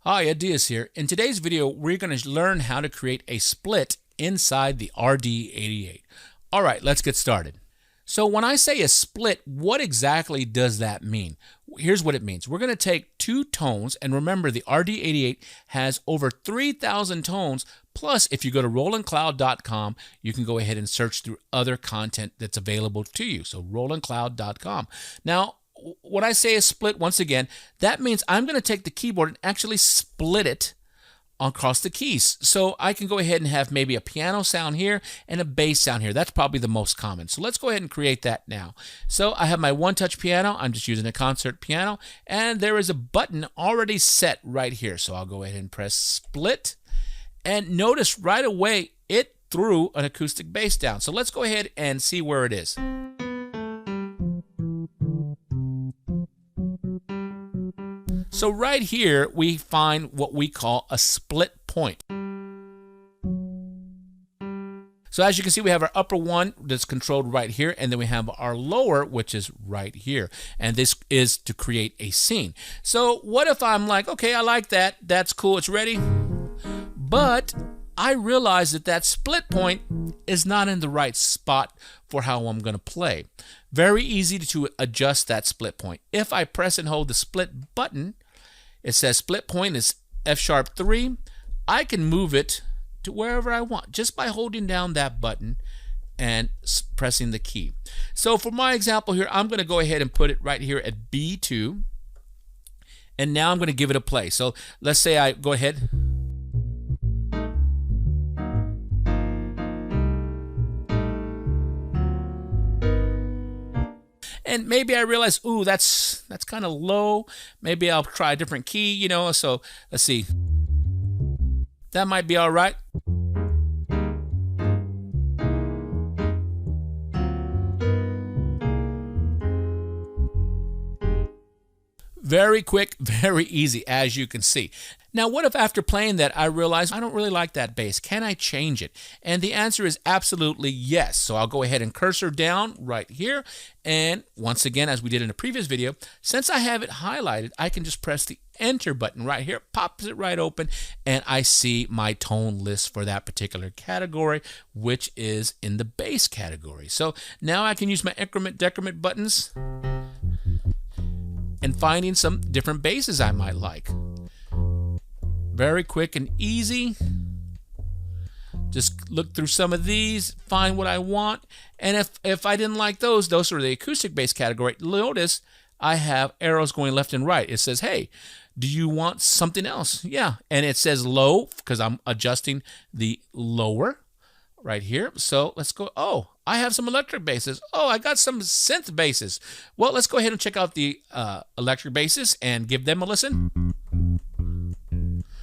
Hi, Adias here. In today's video, we're going to learn how to create a split inside the RD88. All right, let's get started. So when I say a split, what exactly does that mean? Here's what it means. We're going to take two tones, and remember the RD88 has over 3,000 tones, plus if you go to rolandcloud.com, you can go ahead and search through other content that's available to you. So rolandcloud.com. Now, when I say a split, once again, that means I'm going to take the keyboard and actually split it across the keys. So I can go ahead and have maybe a piano sound here and a bass sound here. That's probably the most common. So let's go ahead and create that now. So I have my one-touch piano. I'm just using a concert piano, and there is a button already set right here. So I'll go ahead and press split, and notice right away it threw an acoustic bass down. So let's go ahead and see where it is. So right here, we find what we call a split point. So as you can see, we have our upper one that's controlled right here, and then we have our lower, which is right here. And this is to create a scene. So what if I'm like, okay, I like that. That's cool. It's ready. But I realize that that split point is not in the right spot for how I'm going to play. Very easy to adjust that split point. If I press and hold the split button, it says split point is F#3. I can move it to wherever I want just by holding down that button and pressing the key. So for my example here, I'm going to go ahead and put it right here at B2. And now I'm going to give it a play. So let's say I go ahead. And maybe I realize, ooh, that's kind of low. Maybe I'll try a different key, you know. So let's see. That might be all right. Very quick, very easy, as you can see. Now, what if after playing that, I realize I don't really like that bass? Can I change it? And the answer is absolutely yes. So I'll go ahead and cursor down right here. And once again, as we did in a previous video, since I have it highlighted, I can just press the enter button right here, pops it right open, and I see my tone list for that particular category, which is in the bass category. So now I can use my increment, decrement buttons and finding some different basses I might like. Very quick and easy. Just look through some of these, find what I want. And if I didn't like those are the acoustic bass category. Notice I have arrows going left and right. It says, hey, do you want something else? Yeah, and it says low because I'm adjusting the lower right here. So let's go. Oh, I have some electric basses. Oh, I got some synth basses. Well, let's go ahead and check out the electric basses and give them a listen.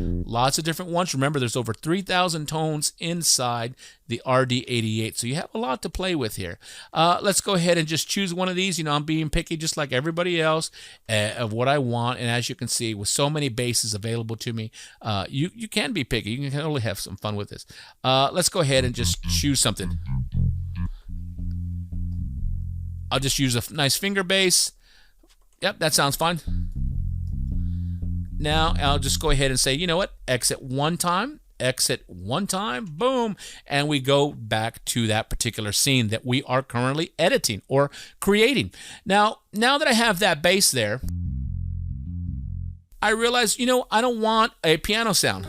Lots of different ones. Remember, there's over 3,000 tones inside the RD88, so you have a lot to play with here. Let's go ahead and just choose one of these. You know, I'm being picky just like everybody else of what I want, and as you can see, with so many basses available to me, you can be picky. You can totally have some fun with this. Let's go ahead and just choose something. I'll just use a nice finger bass. Yep, that sounds fine. Now I'll just go ahead and say, you know what, exit one time, boom, and we go back to that particular scene that we are currently editing or creating. Now that I have that bass there, I realize, you know, I don't want a piano sound.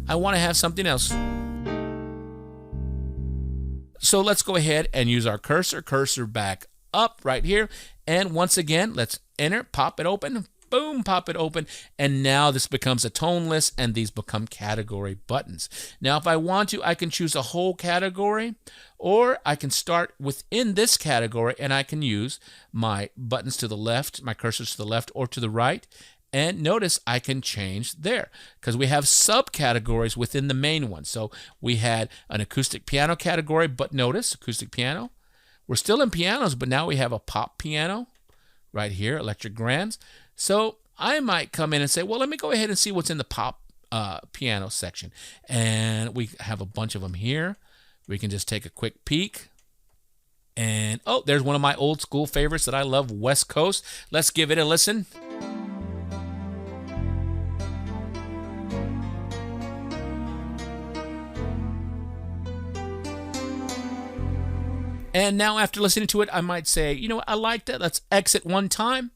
I want to have something else. So let's go ahead and use our cursor back up right here. And once again, let's enter, pop it open, boom, pop it open. And now this becomes a tone list and these become category buttons. Now, if I want to, I can choose a whole category, or I can start within this category and I can use my buttons to the left, my cursors to the left or to the right. And notice I can change there because we have subcategories within the main one. So we had an acoustic piano category, but notice acoustic piano. We're still in pianos, but now we have a pop piano right here, electric grands. So I might come in and say, well, let me go ahead and see what's in the pop piano section. And we have a bunch of them here. We can just take a quick peek. And, oh, there's one of my old school favorites that I love, West Coast. Let's give it a listen. And now after listening to it, I might say, you know what, I like that. Let's exit one time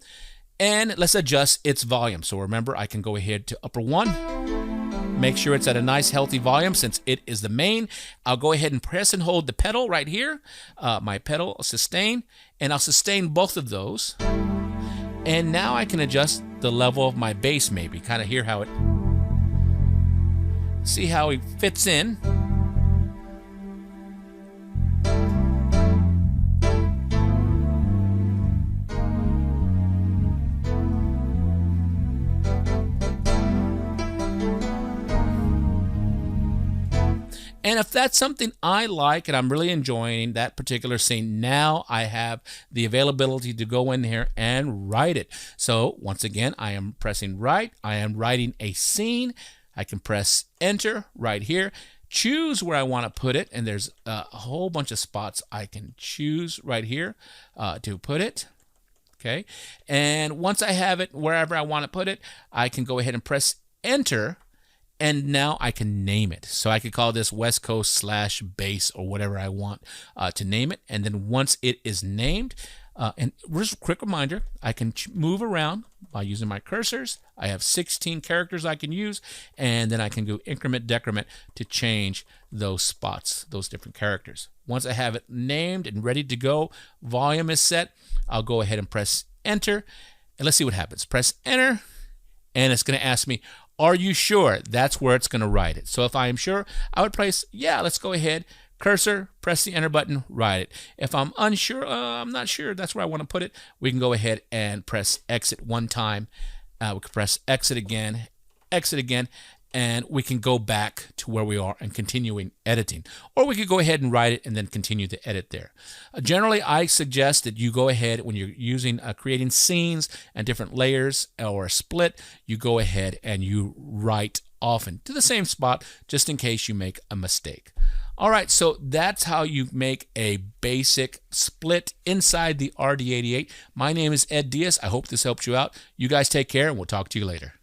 and let's adjust its volume. So remember, I can go ahead to upper 1, make sure it's at a nice healthy volume since it is the main. I'll go ahead and press and hold the pedal right here, my pedal sustain, and I'll sustain both of those. And now I can adjust the level of my bass, maybe kind of hear how it, see how it fits in. And if that's something I like and I'm really enjoying that particular scene, now I have the availability to go in here and write it. So once again, I am pressing write. I am writing a scene. I can press enter right here, choose where I want to put it. And there's a whole bunch of spots I can choose right here to put it. Okay. And once I have it wherever I want to put it, I can go ahead and press enter. And now I can name it. So I could call this West Coast / bass or whatever I want to name it. And then once it is named, and just a quick reminder, I can move around by using my cursors. I have 16 characters I can use, and then I can go increment, decrement to change those spots, those different characters. Once I have it named and ready to go, volume is set, I'll go ahead and press enter. And let's see what happens. Press enter, and it's going to ask me, are you sure? That's where it's going to write it. So if I am sure, I would press, yeah, let's go ahead. Cursor, press the enter button, write it. If I'm unsure, I'm not sure, that's where I want to put it, we can go ahead and press exit one time. We can press exit again, and we can go back to where we are and continuing editing. Or we could go ahead and write it and then continue to edit there. Generally, I suggest that you go ahead when you're using creating scenes and different layers or a split, you go ahead and you write often to the same spot just in case you make a mistake. All right, so that's how you make a basic split inside the RD88. My name is Ed Diaz. I hope this helped you out. You guys take care, and we'll talk to you later.